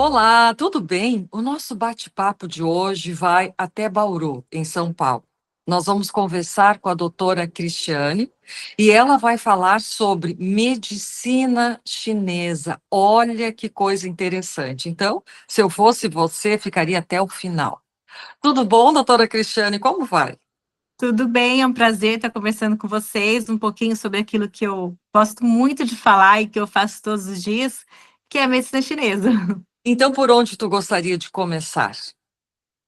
Olá, tudo bem? O nosso bate-papo de hoje vai até Bauru, em São Paulo. Nós vamos conversar com a doutora Cristiane e ela vai falar sobre medicina chinesa. Olha que coisa interessante. Então, se eu fosse você, ficaria até o final. Tudo bom, doutora Cristiane? Como vai? Tudo bem, é um prazer estar conversando com vocês um pouquinho sobre aquilo que eu gosto muito de falar e que eu faço todos os dias, que é a medicina chinesa. Então, por onde tu gostaria de começar?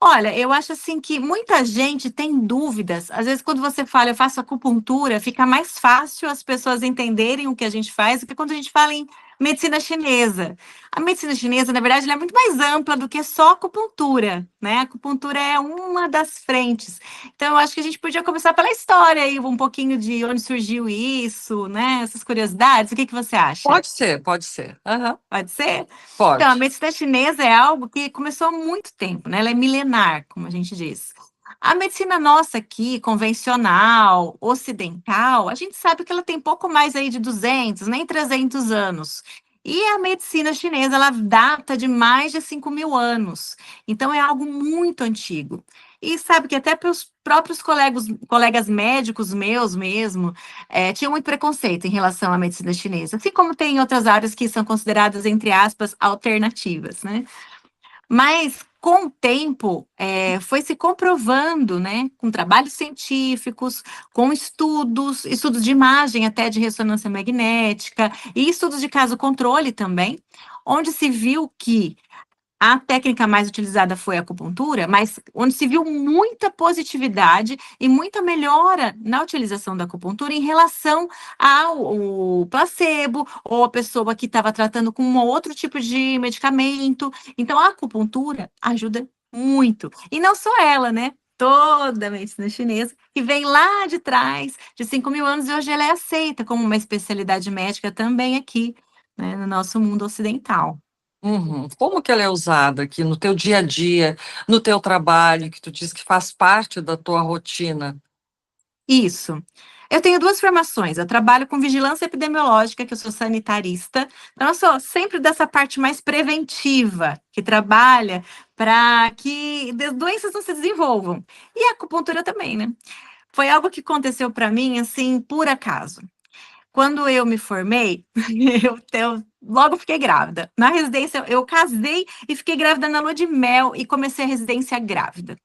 Olha, eu acho assim que muita gente tem dúvidas. Às vezes, quando você fala, eu faço acupuntura, fica mais fácil as pessoas entenderem o que a gente faz do que quando a gente fala em medicina chinesa. A medicina chinesa, na verdade, ela é muito mais ampla do que só acupuntura, né? A acupuntura é uma das frentes. Então, eu acho que a gente podia começar pela história aí, um pouquinho de onde surgiu isso, né? Essas curiosidades. O que que você acha? Pode ser, pode ser. Aham, Pode ser? Então, a pode. medicina chinesa é algo que começou há muito tempo, né? Ela é milenar, como a gente diz. A medicina nossa aqui, convencional, ocidental, a gente sabe que ela tem pouco mais aí de 200, nem 300 anos. E a medicina chinesa, ela data de mais de 5.000 anos. Então, é algo muito antigo. E sabe que até para os próprios colegas médicos meus mesmo, tinham muito preconceito em relação à medicina chinesa, assim como tem outras áreas que são consideradas, entre aspas, alternativas, né? Mas, com o tempo, foi se comprovando, né, com trabalhos científicos, com estudos de imagem até de ressonância magnética, e estudos de caso controle também, onde se viu que a técnica mais utilizada foi a acupuntura, mas onde se viu muita positividade e muita melhora na utilização da acupuntura em relação ao placebo ou a pessoa que estava tratando com um outro tipo de medicamento. Então, a acupuntura ajuda muito. E não só ela, né? Toda a medicina chinesa, que vem lá de trás, de 5.000 anos, e hoje ela é aceita como uma especialidade médica também aqui, né, no nosso mundo ocidental. Uhum. Como que ela é usada aqui no teu dia a dia, no teu trabalho, que tu diz que faz parte da tua rotina? Isso. Eu tenho duas formações. Eu trabalho com vigilância epidemiológica, que eu sou sanitarista. Então, eu sou sempre dessa parte mais preventiva, que trabalha para que doenças não se desenvolvam. E a acupuntura também, né? Foi algo que aconteceu para mim, assim, por acaso. Quando eu me formei, eu logo fiquei grávida. Na residência, eu casei e fiquei grávida na lua de mel e comecei a residência grávida.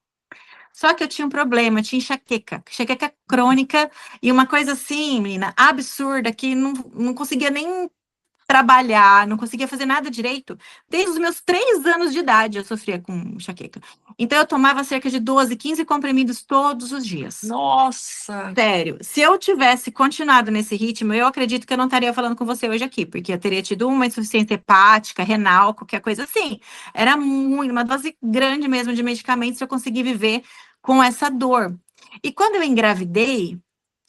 Só que eu tinha um problema, eu tinha enxaqueca crônica, e uma coisa assim, menina, absurda, que não conseguia nem trabalhar, não conseguia fazer nada direito. Desde os meus 3 anos de idade eu sofria com enxaqueca. Então eu tomava cerca de 12, 15 comprimidos todos os dias. Nossa! Sério, se eu tivesse continuado nesse ritmo, eu acredito que eu não estaria falando com você hoje aqui, porque eu teria tido uma insuficiência hepática, renal, qualquer coisa assim. Era muito, uma dose grande mesmo de medicamentos para eu conseguir viver com essa dor. E quando eu engravidei,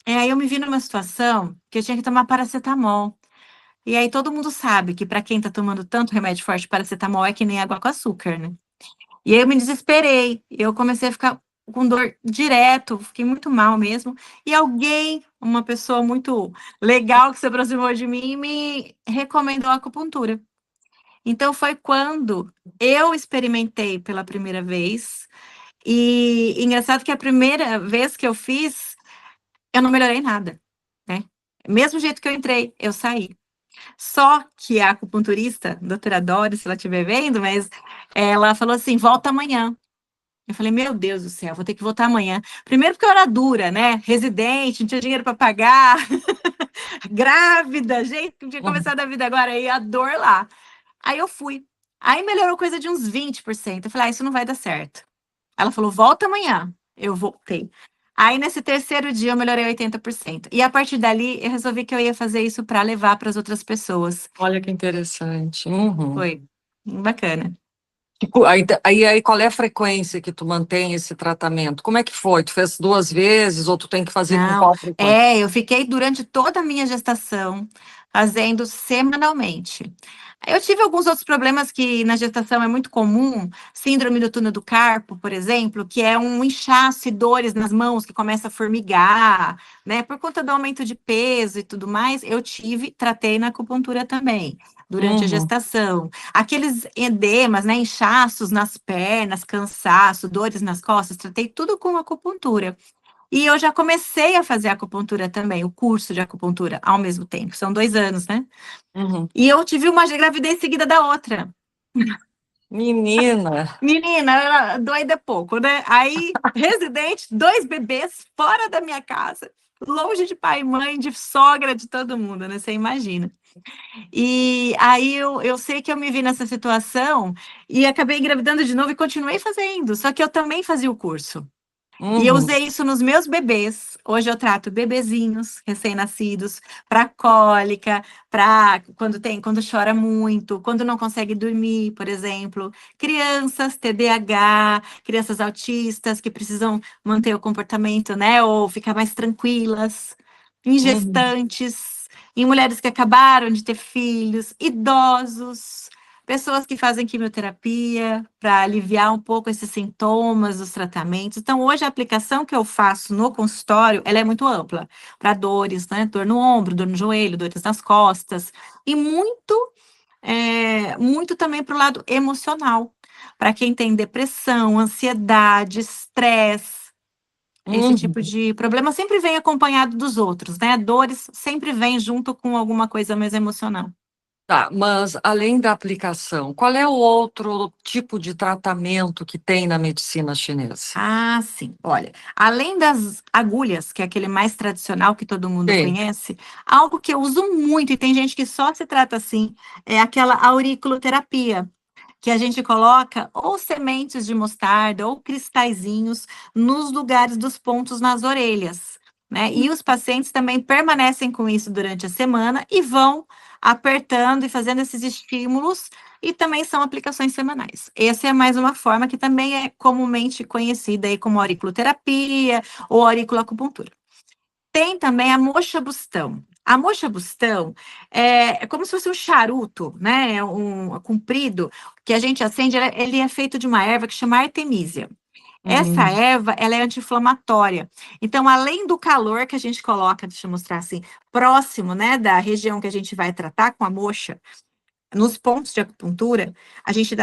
aí eu me vi numa situação que eu tinha que tomar paracetamol. E aí todo mundo sabe que para quem está tomando tanto remédio forte, paracetamol é que nem água com açúcar, né? E aí eu me desesperei, eu comecei a ficar com dor direto, fiquei muito mal mesmo. E alguém, uma pessoa muito legal que se aproximou de mim, me recomendou a acupuntura. Então foi quando eu experimentei pela primeira vez. E engraçado que a primeira vez que eu fiz, eu não melhorei nada, né? Mesmo jeito que eu entrei, eu saí. Só que a acupunturista, doutora Doris, se ela estiver vendo, mas ela falou assim: volta amanhã. Eu falei, meu Deus do céu, vou ter que voltar amanhã. Primeiro porque eu era dura, né? Residente, não tinha dinheiro para pagar, grávida, gente, que tinha Uhum. começado a vida agora, aí a dor lá. Aí eu fui. Aí melhorou coisa de uns 20%. Eu falei, isso não vai dar certo. Ela falou, volta amanhã. Eu voltei. Aí nesse terceiro dia eu melhorei 80%. E a partir dali eu resolvi que eu ia fazer isso para levar para as outras pessoas. Olha que interessante. Uhum. Foi bacana. Aí, qual é a frequência que tu mantém esse tratamento? Como é que foi? Tu fez 2 vezes ou tu tem que fazer com Não, qual frequência? eu fiquei durante toda a minha gestação, fazendo semanalmente. Eu tive alguns outros problemas que na gestação é muito comum, síndrome do túnel do carpo, por exemplo, que é um inchaço e dores nas mãos que começa a formigar, né? Por conta do aumento de peso e tudo mais, eu tratei na acupuntura também, durante a Uhum, gestação. Aqueles edemas, né? Inchaços nas pernas, cansaço, dores nas costas, tratei tudo com acupuntura. E eu já comecei a fazer acupuntura também, o curso de acupuntura, ao mesmo tempo. São 2 anos, né? uhum. E eu tive uma gravidez seguida da outra. Menina, Menina, era doida é pouco, né? Aí, residente, 2 bebês fora da minha casa, longe de pai e mãe, de sogra, de todo mundo, né? Você imagina. E aí eu sei que eu me vi nessa situação e acabei engravidando de novo e continuei fazendo, só que eu também fazia o curso. E eu uhum, usei isso nos meus bebês. Hoje eu trato bebezinhos recém-nascidos para cólica, para quando chora muito, quando não consegue dormir, por exemplo, crianças TDAH, crianças autistas que precisam manter o comportamento, né, ou ficar mais tranquilas, em uhum. gestantes, em mulheres que acabaram de ter filhos, idosos, pessoas que fazem quimioterapia para aliviar um pouco esses sintomas dos tratamentos. Então, hoje a aplicação que eu faço no consultório, ela é muito ampla, para dores, né? Dor no ombro, dor no joelho, dores nas costas, e muito também para o lado emocional, para quem tem depressão, ansiedade, estresse. Esse tipo Uhum. de problema sempre vem acompanhado dos outros, né? Dores sempre vem junto com alguma coisa mais emocional. Tá, mas além da aplicação, qual é o outro tipo de tratamento que tem na medicina chinesa? Ah, sim. Olha, além das agulhas, que é aquele mais tradicional que todo mundo Sim. conhece, algo que eu uso muito e tem gente que só se trata assim, é aquela auriculoterapia, que a gente coloca ou sementes de mostarda ou cristalzinhos nos lugares dos pontos nas orelhas, né? E os pacientes também permanecem com isso durante a semana e vão apertando e fazendo esses estímulos, e também são aplicações semanais. Essa é mais uma forma que também é comumente conhecida aí como auriculoterapia ou auriculoacupuntura. Tem também a moxa-bustão. A moxa-bustão é como se fosse um charuto, né? Comprido, que a gente acende. Ele é feito de uma erva que chama artemisia. Essa Hum, erva, ela é anti-inflamatória. Então, além do calor que a gente coloca, deixa eu mostrar assim, próximo, né, da região que a gente vai tratar com a moxa, nos pontos de acupuntura,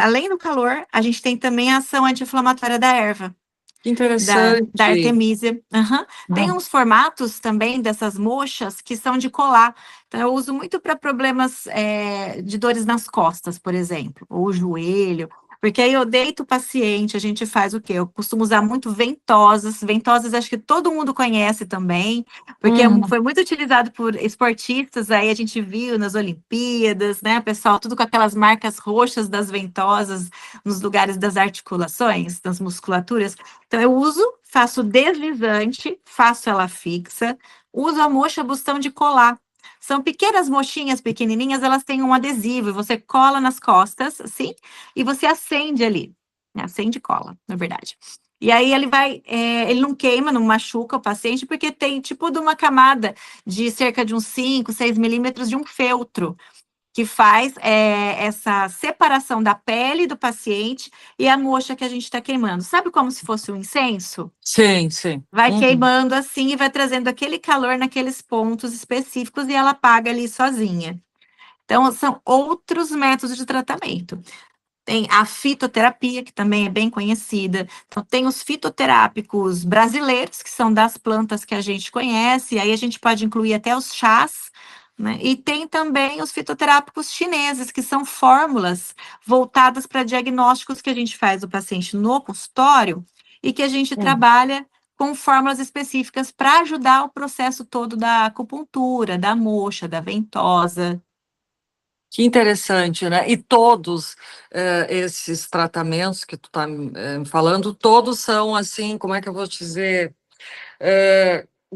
além do calor, a gente tem também a ação anti-inflamatória da erva que da interessante. Artemisia. Aham. Tem Hum, uns formatos também dessas mochas que são de colar. Então, eu uso muito para problemas de dores nas costas, por exemplo, ou joelho. Porque aí eu deito o paciente, a gente faz o quê? Eu costumo usar muito ventosas. Ventosas acho que todo mundo conhece também, porque hum, foi muito utilizado por esportistas, aí a gente viu nas Olimpíadas, né? Pessoal, tudo com aquelas marcas roxas das ventosas nos lugares das articulações, das musculaturas. Então, eu uso, faço deslizante, faço ela fixa, uso a moxa bustão de colar. São pequenas mochinhas pequenininhas, elas têm um adesivo, e você cola nas costas, assim, e você acende ali. Né? Acende e cola, na verdade. E aí ele não queima, não machuca o paciente, porque tem tipo de uma camada de cerca de uns 5, 6 milímetros de um feltro que faz essa separação da pele do paciente e a moxa que a gente está queimando. Sabe como se fosse um incenso? sim, sim. Vai Uhum. queimando assim e vai trazendo aquele calor naqueles pontos específicos e ela apaga ali sozinha. Então, são outros métodos de tratamento. Tem a fitoterapia, que também é bem conhecida. Então, tem os fitoterápicos brasileiros, que são das plantas que a gente conhece, e aí a gente pode incluir até os chás, né? E tem também os fitoterápicos chineses, que são fórmulas voltadas para diagnósticos que a gente faz do paciente no consultório e que a gente Hum. trabalha com fórmulas específicas para ajudar o processo todo da acupuntura, da moxa, da ventosa. Que interessante, né? E todos esses tratamentos que tu está me falando, todos são assim, como é que eu vou te dizer?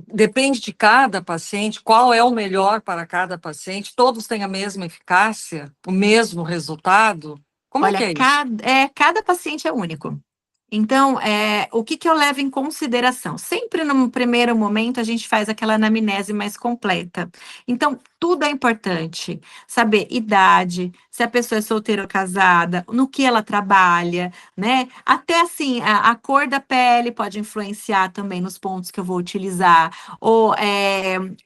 Depende de cada paciente, qual é o melhor para cada paciente, todos têm a mesma eficácia, o mesmo resultado? Como é que Olha, é isso? cada paciente é único. Então, o que eu levo em consideração? Sempre no primeiro momento a gente faz aquela anamnese mais completa. Então, tudo é importante. Saber idade, se a pessoa é solteira ou casada, no que ela trabalha, né? Até assim, a cor da pele pode influenciar também nos pontos que eu vou utilizar. Ou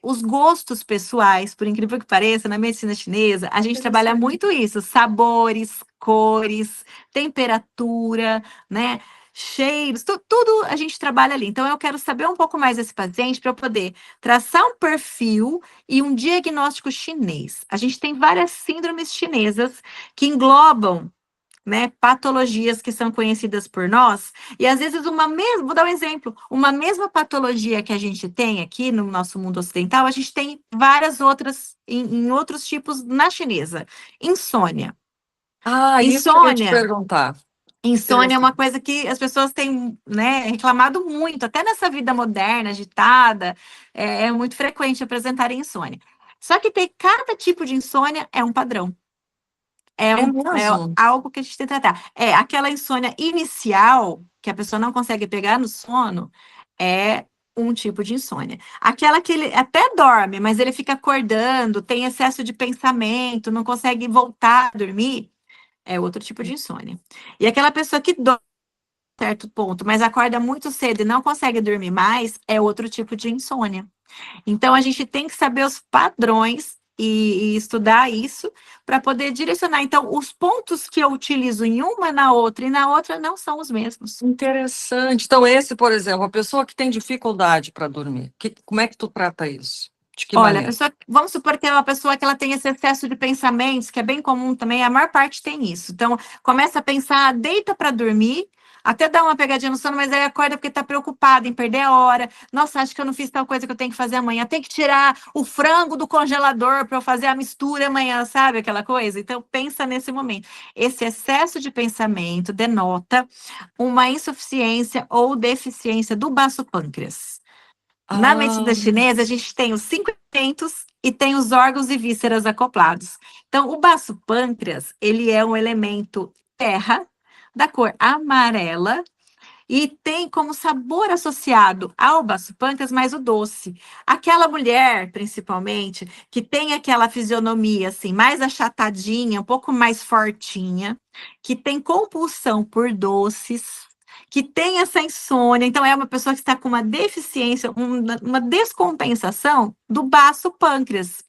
os gostos pessoais, por incrível que pareça, na medicina chinesa, a gente trabalha muito isso: sabores, cores, temperatura, né? Cheiros, tudo a gente trabalha ali. Então, eu quero saber um pouco mais desse paciente para eu poder traçar um perfil e um diagnóstico chinês. A gente tem várias síndromes chinesas que englobam, né, patologias que são conhecidas por nós, e às vezes vou dar um exemplo, uma mesma patologia que a gente tem aqui no nosso mundo ocidental, a gente tem várias outras em outros tipos na chinesa. Insônia. Ah, isso que eu ia te Insônia perguntar. Insônia é uma Interessante. coisa que as pessoas têm, né, reclamado muito, até nessa vida moderna, agitada, é muito frequente apresentar insônia. Só que tem cada tipo de insônia é um padrão, É é mesmo? algo que a gente tem que tratar. Aquela insônia inicial, que a pessoa não consegue pegar no sono, é um tipo de insônia. Aquela que ele até dorme, mas ele fica acordando, tem excesso de pensamento, não consegue voltar a dormir, é outro tipo de insônia. E aquela pessoa que dorme certo ponto, mas acorda muito cedo e não consegue dormir mais, é outro tipo de insônia. Então, a gente tem que saber os padrões e estudar isso para poder direcionar. Então, os pontos que eu utilizo em uma na outra e na outra não são os mesmos. Interessante. Então, esse, por exemplo, a pessoa que tem dificuldade para dormir, como é que tu trata isso? De que Olha, a maneira? pessoa, vamos supor que é uma pessoa que ela tem esse excesso de pensamentos, que é bem comum também, a maior parte tem isso. Então, começa a pensar, deita para dormir, até dá uma pegadinha no sono, mas aí acorda porque está preocupada em perder a hora. Nossa, acho que eu não fiz tal coisa que eu tenho que fazer amanhã. Tem que tirar o frango do congelador para eu fazer a mistura amanhã, sabe aquela coisa? Então, pensa nesse momento. Esse excesso de pensamento denota uma insuficiência ou deficiência do baço pâncreas. Na medicina Ah, chinesa, a gente tem os 5 elementos e tem os órgãos e vísceras acoplados. Então, o baço pâncreas, ele é um elemento terra, da cor amarela, e tem como sabor associado ao baço pâncreas mais o doce. Aquela mulher, principalmente, que tem aquela fisionomia assim, mais achatadinha, um pouco mais fortinha, que tem compulsão por doces, que tem essa insônia, então é uma pessoa que está com uma deficiência, uma descompensação do baço pâncreas.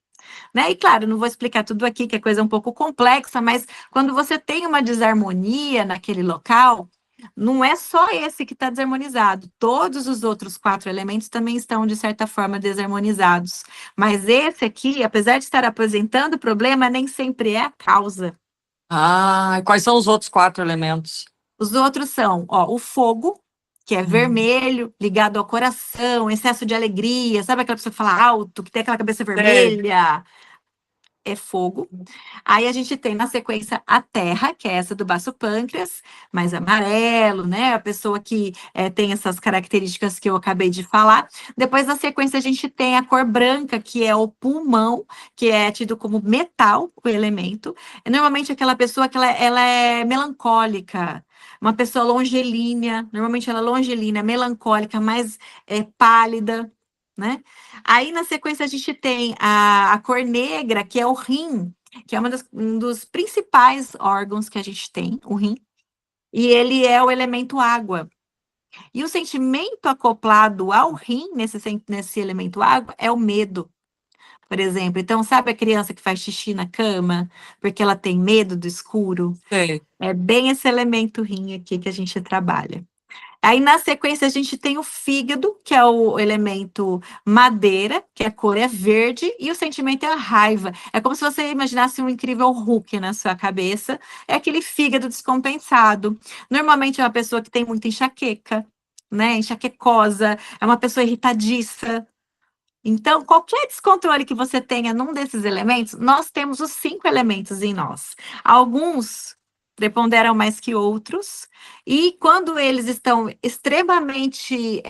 Né? E claro, não vou explicar tudo aqui, que é coisa um pouco complexa, mas quando você tem uma desarmonia naquele local, não é só esse que está desarmonizado, todos os outros 4 elementos também estão, de certa forma, desarmonizados. Mas esse aqui, apesar de estar apresentando problema, nem sempre é a causa. e quais são os outros 4 elementos? Os outros são, ó, o fogo, que é Hum. vermelho, ligado ao coração, excesso de alegria, sabe aquela pessoa que fala alto, que tem aquela cabeça Sei. vermelha? É fogo. Aí a gente tem na sequência a terra, que é essa do baço pâncreas, mais amarelo, né? A pessoa que tem essas características que eu acabei de falar. Depois, na sequência, a gente tem a cor branca, que é o pulmão, que é tido como metal, o elemento. É normalmente aquela pessoa que ela é melancólica, uma pessoa longilínea, normalmente ela é longilínea, melancólica, mais pálida, né? Aí, na sequência, a gente tem a cor negra, que é o rim, que é um dos principais órgãos que a gente tem, o rim, e ele é o elemento água. E o sentimento acoplado ao rim, nesse elemento água, é o medo, por exemplo. Então, sabe a criança que faz xixi na cama porque ela tem medo do escuro? Sei. É bem esse elemento rim aqui que a gente trabalha. Aí, na sequência, a gente tem o fígado, que é o elemento madeira, que a cor é verde, e o sentimento é a raiva. É como se você imaginasse um incrível Hulk na sua cabeça. É aquele fígado descompensado. Normalmente é uma pessoa que tem muita enxaqueca, né? Enxaquecosa, é uma pessoa irritadiça. Então, qualquer descontrole que você tenha num desses elementos, nós temos os 5 elementos em nós. Alguns preponderam mais que outros, e quando eles estão extremamente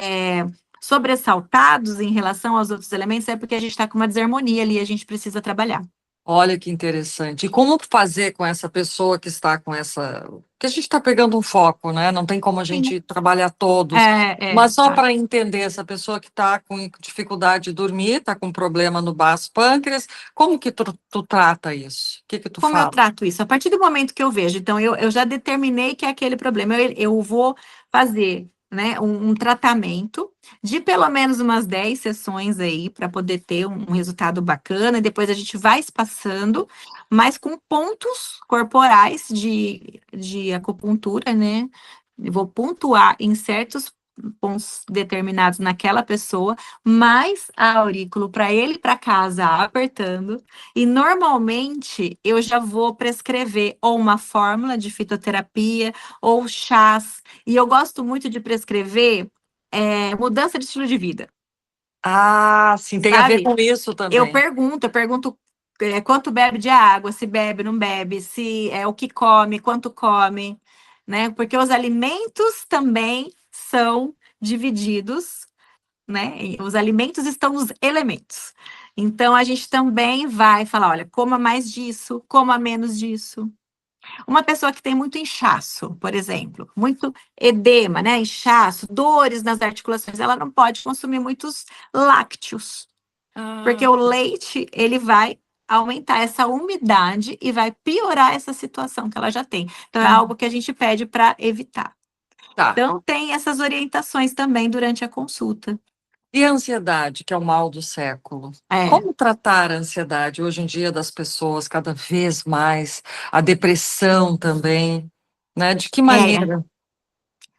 sobressaltados em relação aos outros elementos, é porque a gente está com uma desarmonia ali, a gente precisa trabalhar. Olha que interessante. E como fazer com essa pessoa que está com essa. Que a gente está pegando um foco, né? Não tem como a Sim. gente trabalhar todos. Mas só Tá. para entender, essa pessoa que está com dificuldade de dormir, está com problema no baço pâncreas, como que tu trata isso? O que que tu Como eu fala? trato isso? A partir do momento que eu vejo, então eu já determinei que é aquele problema, eu vou fazer, né, um tratamento de pelo menos umas 10 sessões aí, para poder ter um resultado bacana, e depois a gente vai espaçando, mas com pontos corporais de acupuntura, né? Eu vou pontuar em certos pontos determinados naquela pessoa, mais a aurículo para ele ir para casa apertando. E normalmente eu já vou prescrever ou uma fórmula de fitoterapia ou chás. E eu gosto muito de prescrever mudança de estilo de vida, Ah, sim, tem a ver sabe? com isso Eu também. pergunto, eu pergunto quanto bebe de água, se bebe, não bebe, se é o que come, quanto come, né? Porque os alimentos também são divididos, né? E os alimentos estão nos elementos. Então, a gente também vai falar, olha, coma mais disso, coma menos disso. Uma pessoa que tem muito inchaço, por exemplo, muito edema, né? Inchaço, dores nas articulações, ela não pode consumir muitos lácteos, porque Ah, o leite, ele vai aumentar essa umidade e vai piorar essa situação que ela já tem. Então, é algo que a gente pede para evitar. tá. Então, tem essas orientações também durante a consulta. E a ansiedade, que é o mal do século? É, Como tratar a ansiedade hoje em dia das pessoas, cada vez mais, a depressão também, né? De que é. maneira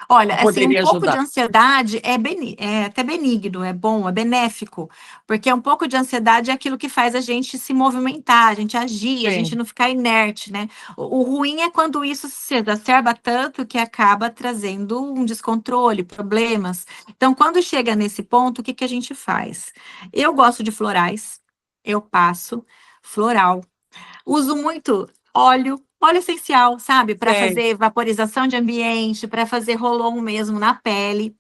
Olha, assim, um poderia pouco de ajudar? ansiedade é até benigno, é bom, é benéfico, porque um pouco de ansiedade é aquilo que faz a gente se movimentar, a gente agir, a gente Sim. não ficar inerte, né? O ruim é quando isso se exacerba tanto que acaba trazendo um descontrole, problemas. Então, quando chega nesse ponto, o que que a gente faz? Eu gosto de florais, eu passo floral. Uso muito óleo essencial, sabe? Para Sei. fazer vaporização de ambiente, para fazer roll-on mesmo na pele.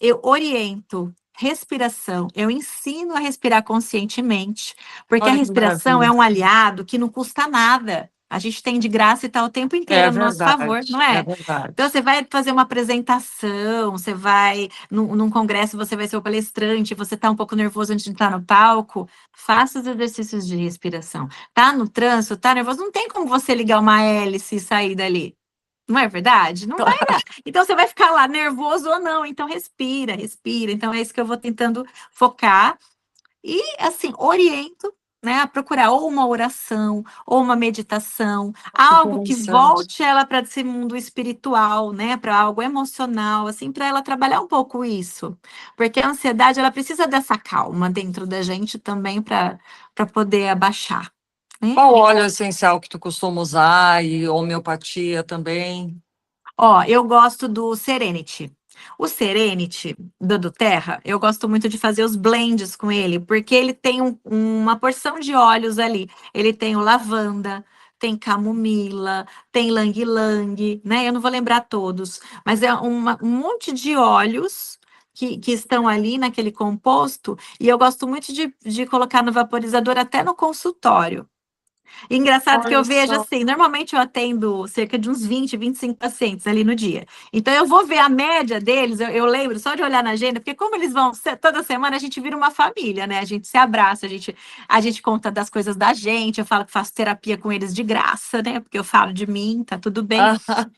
Eu oriento respiração, eu ensino a respirar conscientemente, porque a Olha que respiração é maravilha. um aliado que não custa nada. A gente tem de graça e está o tempo É inteiro no nosso favor, não verdade, é é? Então, verdade. você vai fazer uma apresentação, você vai num congresso, você vai ser o palestrante, você está um pouco nervoso antes de entrar no palco, faça os exercícios de respiração. Tá no trânsito, tá nervoso, não tem como você ligar uma hélice e sair dali. Não é verdade? Não vai dar. Então você vai ficar lá nervoso ou não. Então respira, respira. Então é isso que eu vou tentando focar e assim oriento, né, a procurar ou uma oração ou uma meditação, Que algo que interessante. volte ela para esse mundo espiritual, né, para algo emocional, assim, para ela trabalhar um pouco isso. Porque a ansiedade ela precisa dessa calma dentro da gente também para poder abaixar, né? Qual óleo essencial que tu costuma usar e homeopatia também? Ó, eu gosto do Serenity. O Serenity do Terra, eu gosto muito de fazer os blends com ele, porque ele tem uma porção de óleos ali. Ele tem o lavanda, tem camomila, tem lang-lang, né? Eu não vou lembrar todos, mas é um monte de óleos que estão ali naquele composto, e eu gosto muito de colocar no vaporizador até no consultório. Engraçado que eu Olha vejo só. assim, normalmente eu atendo cerca de uns 25 pacientes ali no dia. Então eu vou ver a média deles, eu lembro só de olhar na agenda, porque como eles vão toda semana, a gente vira uma família, né? A gente se abraça, a gente conta das coisas da gente, eu falo que faço terapia com eles de graça, né? Porque eu falo de mim, tá tudo bem. Ah,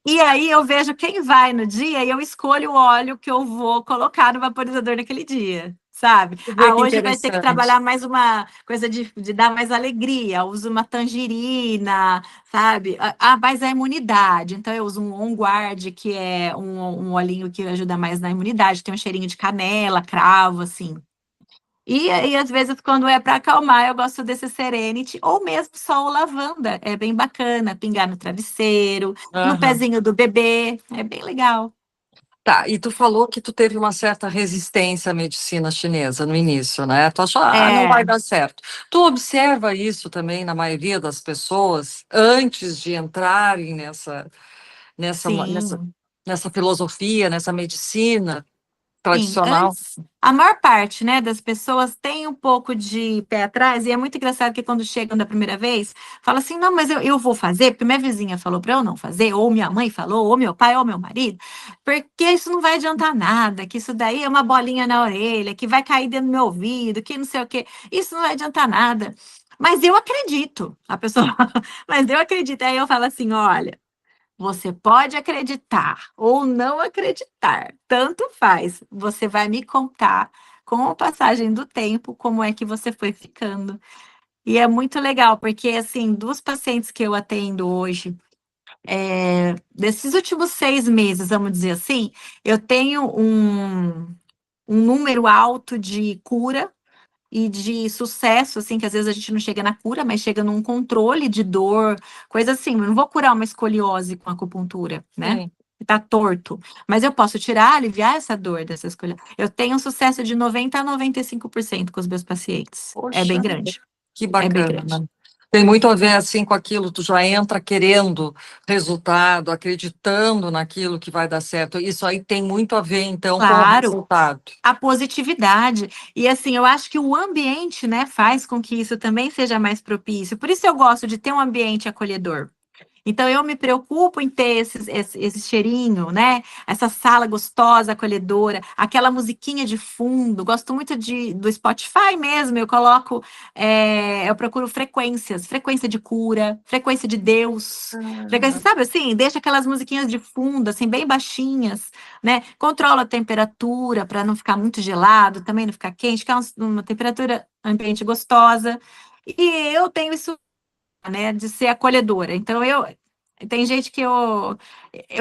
E aí eu vejo quem vai no dia e eu escolho o óleo que eu vou colocar no vaporizador naquele dia, sabe? tu vê Ah, que hoje vai ter que interessante. trabalhar mais uma coisa de dar mais alegria. Uso uma tangerina, sabe? Mas a imunidade. Então eu uso um On Guard, que é um olhinho que ajuda mais na imunidade. Tem um cheirinho de canela, cravo, assim. E às vezes, quando é para acalmar, eu gosto desse Serenity, ou mesmo só o lavanda. É bem bacana, pingar no travesseiro, no Aham. pezinho do bebê, é bem legal. Tá, e tu falou que tu teve uma certa resistência à medicina chinesa no início, né? Tu achou, não vai É, dar certo. Tu observa isso também na maioria das pessoas antes de entrarem nessa, nessa sim. nessa filosofia, nessa medicina? Sim, tradicional. antes, a maior parte, né, das pessoas tem um pouco de pé atrás, e é muito engraçado que quando chegam da primeira vez, fala assim, não, mas eu vou fazer, porque minha vizinha falou para eu não fazer, ou minha mãe falou, ou meu pai, ou meu marido, porque isso não vai adiantar nada, que isso daí é uma bolinha na orelha, que vai cair dentro do meu ouvido, que não sei o quê, isso não vai adiantar nada. Mas eu acredito, a pessoa, mas eu acredito, aí eu falo assim, olha, você pode acreditar ou não acreditar, tanto faz. Você vai me contar, com a passagem do tempo, como é que você foi ficando. E é muito legal, porque, assim, dos pacientes que eu atendo hoje, desses últimos 6 meses, vamos dizer assim, eu tenho um número alto de cura e de sucesso, assim, que às vezes a gente não chega na cura, mas chega num controle de dor, coisa assim. Eu não vou curar uma escoliose com acupuntura, né? Sim. Tá torto. Mas eu posso tirar, aliviar essa dor dessa escoliose. Eu tenho um sucesso de 90 a 95% com os meus pacientes. É bem Poxa, grande. que É bem bacana, grande. né? Tem muito a ver assim com aquilo, tu já entra querendo resultado, acreditando naquilo que vai dar certo. Isso aí tem muito a ver, então, com o Claro, resultado. a positividade. E assim, eu acho que o ambiente, né, faz com que isso também seja mais propício. Por isso eu gosto de ter um ambiente acolhedor. Então, eu me preocupo em ter esse cheirinho, né? Essa sala gostosa, acolhedora, aquela musiquinha de fundo. Gosto muito do Spotify mesmo. Eu coloco, eu procuro frequências, frequência de cura, frequência de Deus, frequência, Ah, sabe assim? Deixa aquelas musiquinhas de fundo, assim, bem baixinhas, né? Controla a temperatura para não ficar muito gelado, também não ficar quente, que é uma temperatura ambiente gostosa. E eu tenho isso, né, de ser acolhedora. Então, tem gente que eu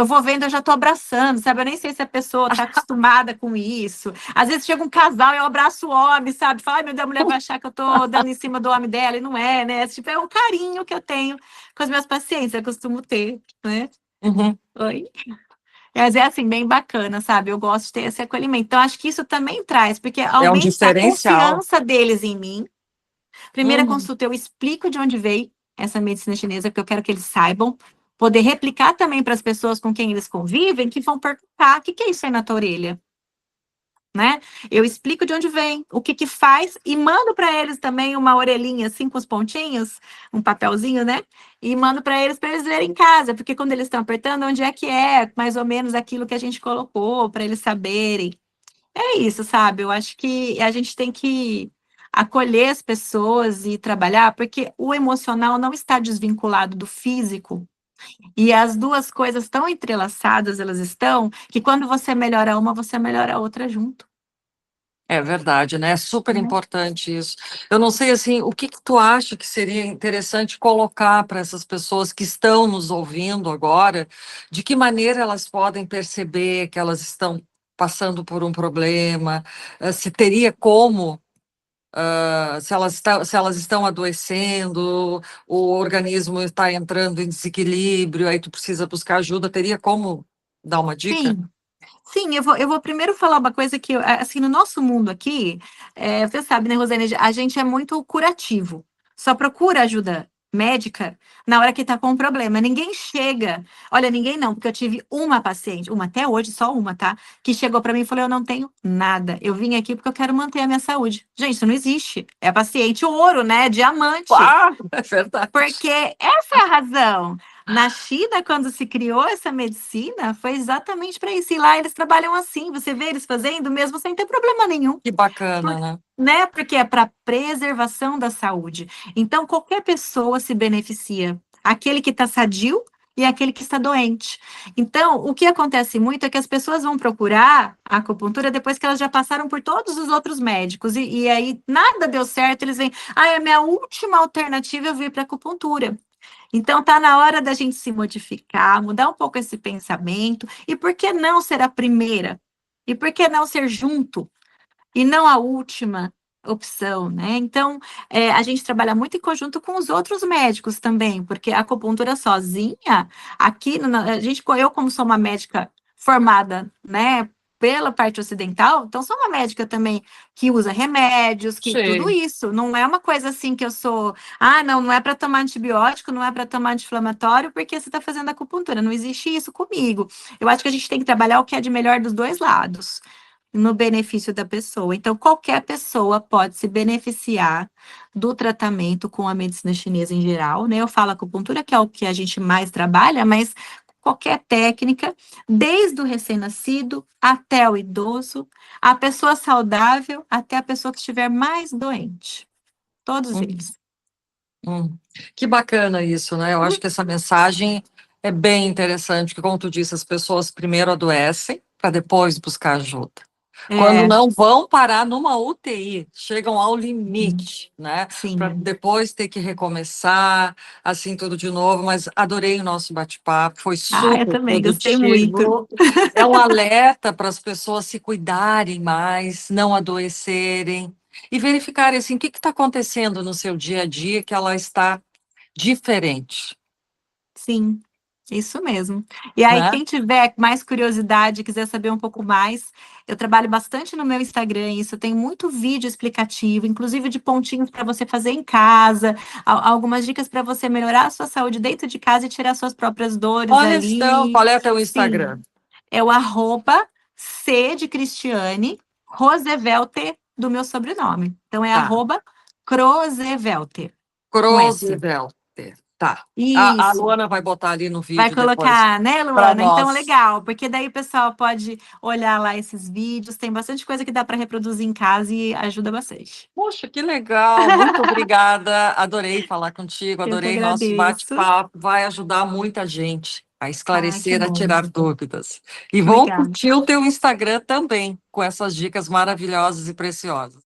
vou vendo, eu já tô abraçando, sabe? Eu nem sei se a pessoa tá acostumada com isso. Às vezes chega um casal, eu abraço o homem, sabe? Fala, ai, meu Deus, a mulher vai achar que eu tô dando em cima do homem dela, e não é, né? Tipo, é um carinho que eu tenho com os meus pacientes, eu costumo ter, né? uhum. Oi. Mas é assim, bem bacana, sabe? Eu gosto de ter esse acolhimento. Então, acho que isso também traz, porque É um aumenta a diferencial. confiança deles em mim. Primeira Uhum. consulta, eu explico de onde veio essa medicina chinesa, porque eu quero que eles saibam, poder replicar também para as pessoas com quem eles convivem, que vão perguntar, o que que é isso aí na tua orelha? Né? Eu explico de onde vem, o que que faz, e mando para eles também uma orelhinha assim com os pontinhos, um papelzinho, né? E mando para eles verem em casa, porque quando eles estão apertando, onde é mais ou menos aquilo que a gente colocou, para eles saberem. É isso, sabe? Eu acho que a gente tem que acolher as pessoas e trabalhar, porque o emocional não está desvinculado do físico. E as duas coisas tão entrelaçadas, elas estão, que quando você melhora uma, você melhora a outra junto. É verdade, né? É super Né? importante isso. Eu não sei assim, o que que tu acha que seria interessante colocar para essas pessoas que estão nos ouvindo agora, de que maneira elas podem perceber que elas estão passando por um problema, se teria como, se elas estão adoecendo, o organismo está entrando em desequilíbrio, aí tu precisa buscar ajuda, teria como dar uma dica? Sim, sim, eu vou primeiro falar uma coisa que, assim, no nosso mundo aqui, você sabe, né, Rosane, a gente é muito curativo. Só procura ajuda médica na hora que tá com um problema. Ninguém chega, olha, ninguém não, porque eu tive uma paciente, uma até hoje, só uma, tá? Que chegou para mim e falou: eu não tenho nada. Eu vim aqui porque eu quero manter a minha saúde. Gente, isso não existe. É paciente ouro, né? Diamante. Ah, é verdade. Porque essa é a razão. Na China, quando se criou essa medicina, foi exatamente para isso. E lá eles trabalham assim, você vê eles fazendo mesmo sem ter problema nenhum, Que bacana, né? né? Porque é para preservação da saúde. Então, qualquer pessoa se beneficia. Aquele que está sadio e aquele que está doente. Então, o que acontece muito é que as pessoas vão procurar a acupuntura depois que elas já passaram por todos os outros médicos. E aí nada deu certo, eles vêm. Ah, é a minha última alternativa eu vir para a acupuntura. Então, tá na hora da gente se modificar, mudar um pouco esse pensamento. E por que não ser a primeira? E por que não ser junto? E não a última opção, né? Então, a gente trabalha muito em conjunto com os outros médicos também, porque a acupuntura sozinha, aqui, a gente, eu como sou uma médica formada, né, pela parte ocidental, então sou uma médica também que usa remédios, que tudo Sim. isso, não é uma coisa assim que eu sou, não é para tomar antibiótico, não é para tomar anti-inflamatório, porque você está fazendo acupuntura, não existe isso comigo. Eu acho que a gente tem que trabalhar o que é de melhor dos dois lados. no benefício da pessoa. Então, qualquer pessoa pode se beneficiar do tratamento com a medicina chinesa em geral, né? Eu falo acupuntura, que é o que a gente mais trabalha, mas qualquer técnica, desde o recém-nascido até o idoso, a pessoa saudável até a pessoa que estiver mais doente. Todos Hum, eles. hum. Que bacana isso, né? Eu acho que essa mensagem é bem interessante, que, como tu disse, as pessoas primeiro adoecem para depois buscar ajuda. Quando É, não vão parar numa UTI, chegam ao limite, né? Para sim. depois ter que recomeçar, assim, tudo de novo. Mas adorei o nosso bate-papo, foi Ah, eu super também gostei muito. produtivo. É um alerta para as pessoas se cuidarem mais, não adoecerem e verificarem, assim, o que está acontecendo no seu dia a dia que ela está diferente, Sim, isso mesmo. E aí, né? quem tiver mais curiosidade, quiser saber um pouco mais, eu trabalho bastante no meu Instagram, isso, eu tenho muito vídeo explicativo, inclusive de pontinhos para você fazer em casa, algumas dicas para você melhorar a sua saúde dentro de casa e tirar suas próprias dores Olha, então, ali. qual é o teu Sim, Instagram? é o arroba C de Cristiane, Roosevelt do meu sobrenome. Então, é Tá. arroba Crozevelter, com S. Croswelter. Tá. A Isso. Luana vai botar ali no Vai vídeo depois colocar, né, para Luana? Então, nós. legal, porque daí o pessoal pode olhar lá esses vídeos, tem bastante coisa que dá para reproduzir em casa e ajuda bastante. Poxa, que legal. Muito obrigada. Adorei falar contigo, Eu que adorei nosso agradeço. bate-papo. Vai ajudar muita gente a Ah, que esclarecer, a bom. tirar dúvidas. E vão Legal. curtir o teu Instagram também, com essas dicas maravilhosas e preciosas.